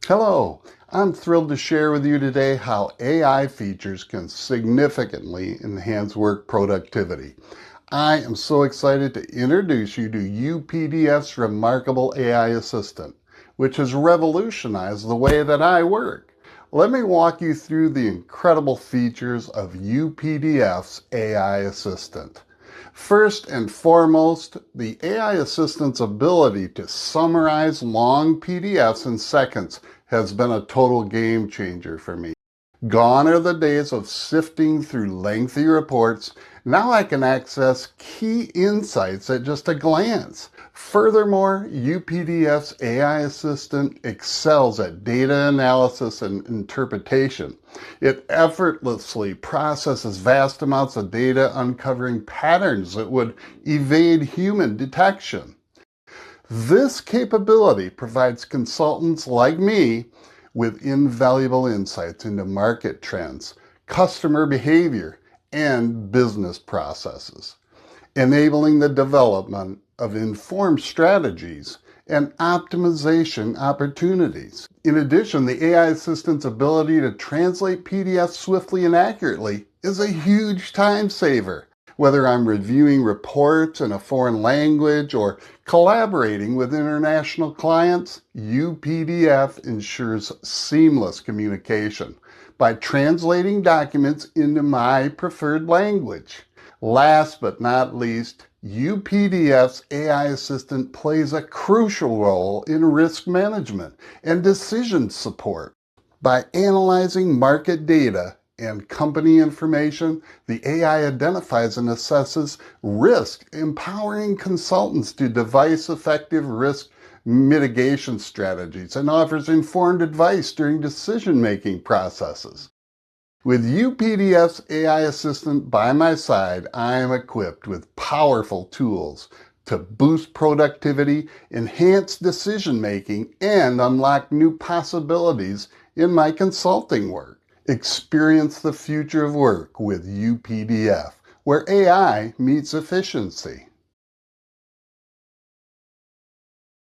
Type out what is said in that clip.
Hello, I'm thrilled to share with you today how AI features can significantly enhance work productivity. I am so excited to introduce you to UPDF's remarkable AI assistant, which has revolutionized the way that I work. Let me walk you through the incredible features of UPDF's AI assistant. First and foremost, the AI assistant's ability to summarize long PDFs in seconds has been a total game changer for me. Gone are the days of sifting through lengthy reports. Now I can access key insights at just a glance. Furthermore, UPDF's AI assistant excels at data analysis and interpretation. It effortlessly processes vast amounts of data, uncovering patterns that would evade human detection. This capability provides consultants like me with invaluable insights into market trends, customer behavior, and business processes, enabling the development of informed strategies and optimization opportunities. In addition, the AI assistant's ability to translate PDFs swiftly and accurately is a huge time saver. Whether I'm reviewing reports in a foreign language or collaborating with international clients, UPDF ensures seamless communication by translating documents into my preferred language. Last but not least, UPDF's AI assistant plays a crucial role in risk management and decision support. By analyzing market data and company information, the AI identifies and assesses risk, empowering consultants to devise effective risk mitigation strategies and offers informed advice during decision-making processes. With UPDF's AI assistant by my side, I am equipped with powerful tools to boost productivity, enhance decision-making, and unlock new possibilities in my consulting work. Experience the future of work with UPDF, where AI meets efficiency.